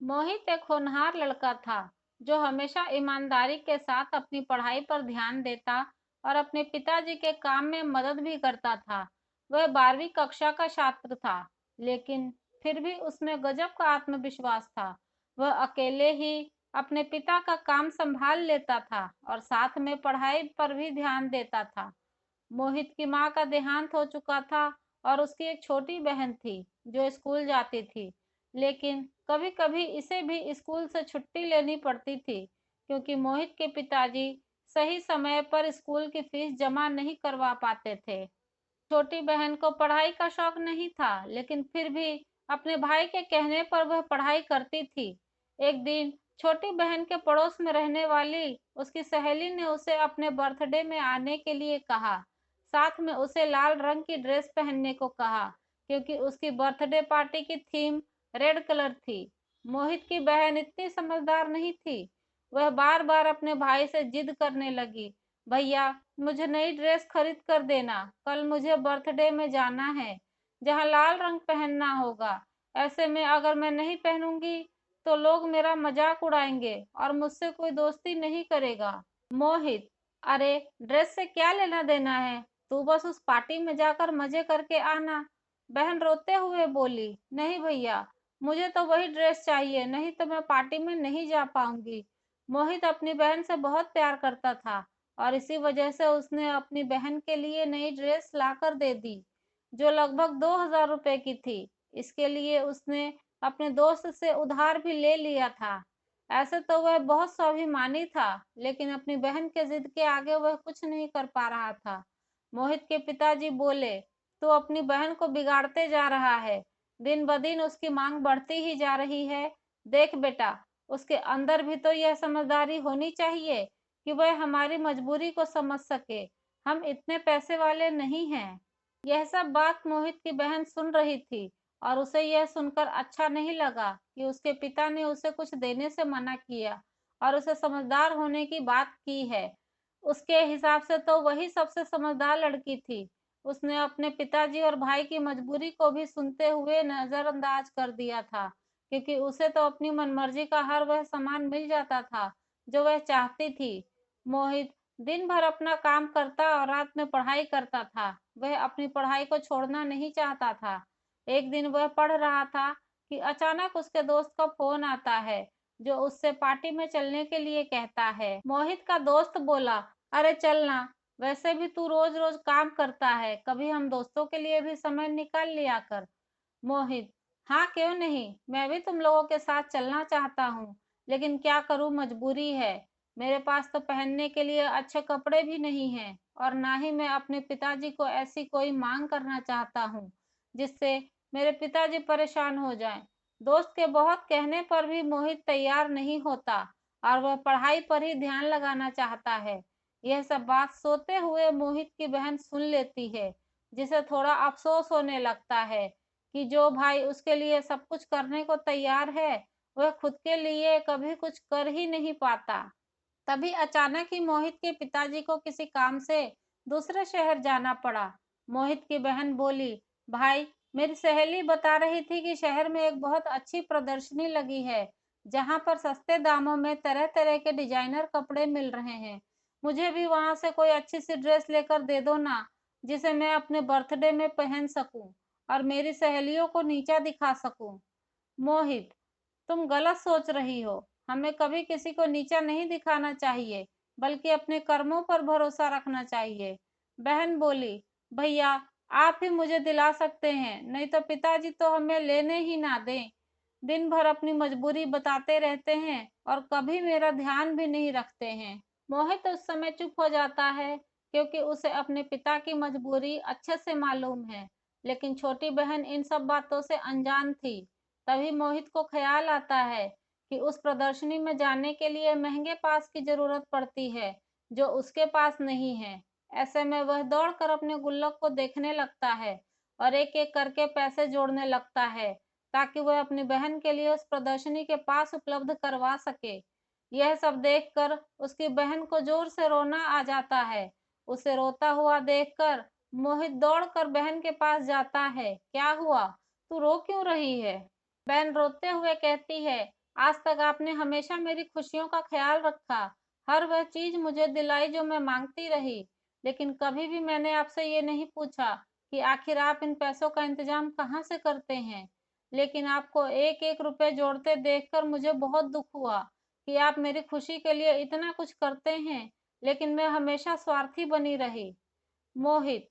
मोहित एक होनहार लड़का था जो हमेशा ईमानदारी के साथ अपनी पढ़ाई पर ध्यान देता और अपने पिताजी के काम में मदद भी करता था। वह 12वीं कक्षा का छात्र था, लेकिन फिर भी उसमें गजब का आत्मविश्वास था। वह अकेले ही अपने पिता का काम संभाल लेता था और साथ में पढ़ाई पर भी ध्यान देता था। मोहित की माँ का देहांत हो चुका था और उसकी एक छोटी बहन थी जो स्कूल जाती थी, लेकिन कभी-कभी इसे भी स्कूल से छुट्टी लेनी पड़ती थी क्योंकि मोहित के पिताजी सही समय पर स्कूल की फीस जमा नहीं करवा पाते थे। छोटी बहन को पढ़ाई का शौक नहीं था, लेकिन फिर भी अपने भाई के कहने पर वह पढ़ाई करती थी। एक दिन छोटी बहन के पड़ोस में रहने वाली उसकी सहेली ने उसे अपने बर्थडे में आने के लिए कहा। साथ में उसे लाल रंग की ड्रेस पहनने को कहा, क्योंकि उसकी बर्थडे पार्टी की थीम रेड कलर थी। मोहित की बहन इतनी समझदार नहीं थी। वह बार-बार अपने भाई से जिद करने लगी, भैया मुझे नई ड्रेस खरीद कर देना, कल मुझे बर्थडे में जाना है जहाँ लाल रंग पहनना होगा। ऐसे में अगर मैं नहीं पहनूंगी तो लोग मेरा मजाक उड़ाएंगे और मुझसे कोई दोस्ती नहीं करेगा। मोहित, अरे ड्रेस से क्या लेना देना है, तू बस उस पार्टी में जाकर मजे करके आना। बहन रोते हुए बोली, नहीं भैया, मुझे तो वही ड्रेस चाहिए, नहीं तो मैं पार्टी में नहीं जा पाऊंगी। मोहित अपनी बहन से बहुत प्यार करता था और इसी वजह से उसने अपनी बहन के लिए नई ड्रेस लाकर दे दी, जो लगभग 2000 रुपए की थी। इसके लिए उसने अपने दोस्त से उधार भी ले लिया था। ऐसे तो वह बहुत स्वाभिमानी था, लेकिन अपनी बहन के जिद के आगे वह कुछ नहीं कर पा रहा था। मोहित के पिताजी बोले, तू अपनी बहन को बिगाड़ते जा रहा है, दिन ब दिन उसकी मांग बढ़ती ही जा रही है। देख बेटा, उसके अंदर भी तो यह समझदारी होनी चाहिए कि वह हमारी मजबूरी को समझ सके। हम इतने पैसे वाले नहीं हैं। यह सब बात मोहित की बहन सुन रही थी और उसे यह सुनकर अच्छा नहीं लगा कि उसके पिता ने उसे कुछ देने से मना किया और उसे समझदार होने की बात की है। उसके हिसाब से तो वही सबसे समझदार लड़की थी। उसने अपने पिताजी और भाई की मजबूरी को भी सुनते हुए नजरअंदाज कर दिया था, क्योंकि उसे तो अपनी मनमर्जी का हर वह सामान मिल जाता था जो वह चाहती थी। मोहित दिन भर अपना काम करता और रात में पढ़ाई करता था। वह अपनी पढ़ाई को छोड़ना नहीं चाहता था। एक दिन वह पढ़ रहा था कि अचानक उसके दोस्त का फोन आता है, जो उससे पार्टी में चलने के लिए कहता है। मोहित का दोस्त बोला, अरे चलना, वैसे भी तू रोज रोज काम करता है, कभी हम दोस्तों के लिए भी समय निकाल लिया कर। मोहित, हाँ क्यों नहीं, मैं भी तुम लोगों के साथ चलना चाहता हूँ, लेकिन क्या करूँ, मजबूरी है। मेरे पास तो पहनने के लिए अच्छे कपड़े भी नहीं हैं और ना ही मैं अपने पिताजी को ऐसी कोई मांग करना चाहता हूँ जिससे मेरे पिताजी परेशान हो जाएं। दोस्त के बहुत कहने पर भी मोहित तैयार नहीं होता और वह पढ़ाई पर ही ध्यान लगाना चाहता है। यह सब बात सोते हुए मोहित की बहन सुन लेती है, जिसे थोड़ा अफसोस होने लगता है कि जो भाई उसके लिए सब कुछ करने को तैयार है, वह खुद के लिए कभी कुछ कर ही नहीं पाता। तभी अचानक ही मोहित के पिताजी को किसी काम से दूसरे शहर जाना पड़ा। मोहित की बहन बोली, भाई, मेरी सहेली बता रही थी कि शहर में एक बहुत अच्छी प्रदर्शनी लगी है, जहां पर सस्ते दामों में तरह तरह के डिजाइनर कपड़े मिल रहे हैं। मुझे भी वहां से कोई अच्छी सी ड्रेस लेकर दे दो ना, जिसे मैं अपने बर्थडे में पहन सकूं और मेरी सहेलियों को नीचा दिखा सकूं। मोहित, तुम गलत सोच रही हो। हमें कभी किसी को नीचा नहीं दिखाना चाहिए, बल्कि अपने कर्मों पर भरोसा रखना चाहिए। बहन बोली, भैया, आप ही मुझे दिला सकते हैं, नहीं तो पिताजी तो हमें लेने ही ना दें। दिन भर अपनी मजबूरी बताते रहते हैं और कभी मेरा ध्यान भी नहीं रखते हैं। मोहित उस समय चुप हो जाता है, क्योंकि उसे अपने पिता की मजबूरी अच्छे से मालूम है, लेकिन छोटी बहन इन सब बातों से अनजान थी। तभी मोहित को ख्याल आता है कि उस प्रदर्शनी में जाने के लिए महंगे पास की जरूरत पड़ती है, जो उसके पास नहीं है। ऐसे में वह दौड़कर अपने गुल्लक को देखने लगता है और एक एक करके पैसे जोड़ने लगता है, ताकि वह अपनी बहन के लिए उस प्रदर्शनी के पास उपलब्ध करवा सके। यह सब देखकर उसकी बहन को जोर से रोना आ जाता है। उसे रोता हुआ देखकर मोहित दौड़कर बहन के पास जाता है। क्या हुआ, तू रो क्यों रही है? बहन रोते हुए कहती है, आज तक आपने हमेशा मेरी खुशियों का ख्याल रखा, हर वह चीज़ मुझे दिलाई जो मैं माँगती रही। लेकिन कभी भी मैंने आपसे ये नहीं पूछा कि आखिर आप इन पैसों का इंतज़ाम कहाँ से करते हैं? लेकिन आपको एक-एक रुपए जोड़ते देखकर मुझे बहुत दुःख हुआ कि आप मेरी खुशी के लिए इतना कुछ करते हैं, लेकिन मैं हमेशा स्वार्थी बनी रही। मोहित: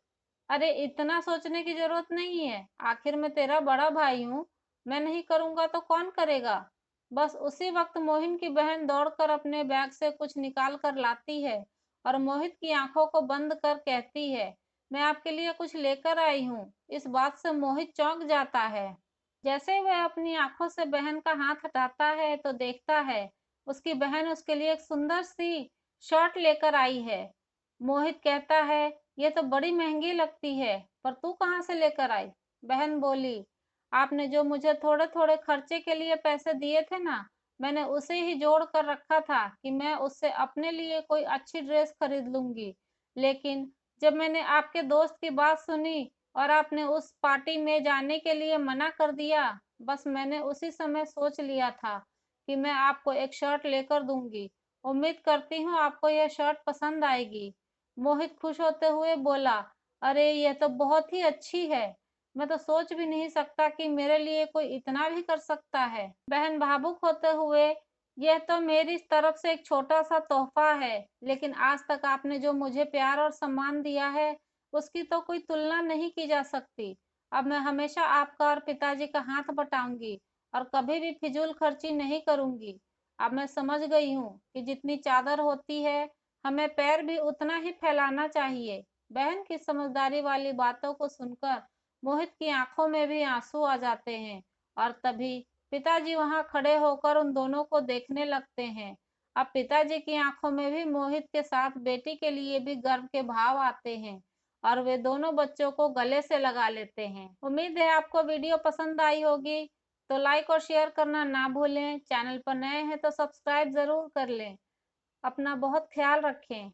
अरे इतना सोचने की जरूरत नहीं है, आखिर मैं तेरा बड़ा भाई हूँ, मैं नहीं करूँगा तो कौन करेगा? बस उसी वक्त मोहिन की बहन दौड़कर अपने बैग से कुछ निकाल कर लाती है और मोहित की आंखों को बंद कर कहती है, मैं आपके लिए कुछ लेकर आई हूँ। इस बात से मोहित चौंक जाता है। जैसे वह अपनी आंखों से बहन का हाथ हटाता है तो देखता है उसकी बहन उसके लिए एक सुंदर सी शर्ट लेकर आई है। मोहित कहता है, ये तो बड़ी महंगी लगती है, पर तू कहाँ से लेकर आई? बहन बोली, आपने जो मुझे थोड़े थोड़े खर्चे के लिए पैसे दिए थे ना, मैंने उसे ही जोड़ कर रखा था कि मैं उससे अपने लिए कोई अच्छी ड्रेस खरीद लूंगी। लेकिन जब मैंने आपके दोस्त की बात सुनी और आपने उस पार्टी में जाने के लिए मना कर दिया, बस मैंने उसी समय सोच लिया था कि मैं आपको एक शर्ट लेकर दूंगी। उम्मीद करती हूँ आपको यह शर्ट पसंद आएगी। मोहित खुश होते हुए बोला, अरे यह तो बहुत ही अच्छी है, मैं तो सोच भी नहीं सकता कि मेरे लिए कोई इतना भी कर सकता है। बहन भावुक होते हुए, यह तो मेरी तरफ से एक छोटा सा तोहफा है, लेकिन आज तक आपने जो मुझे प्यार और सम्मान दिया है उसकी तो कोई तुलना नहीं की जा सकती। अब मैं हमेशा आपका और पिताजी का हाथ बटाऊंगी और कभी भी फिजूल खर्ची नहीं करूंगी। अब मैं समझ गई हूँ कि जितनी चादर होती है, हमें पैर भी उतना ही फैलाना चाहिए। बहन की समझदारी वाली बातों को सुनकर मोहित की आंखों में भी आंसू आ जाते हैं और तभी पिताजी वहां खड़े होकर उन दोनों को देखने लगते हैं। अब पिताजी की आंखों में भी मोहित के साथ बेटी के लिए भी गर्व के भाव आते हैं और वे दोनों बच्चों को गले से लगा लेते हैं। उम्मीद है आपको वीडियो पसंद आई होगी, तो लाइक और शेयर करना ना भूलें। चैनल पर नए हैं तो सब्सक्राइब जरूर कर लें। अपना बहुत ख्याल रखें।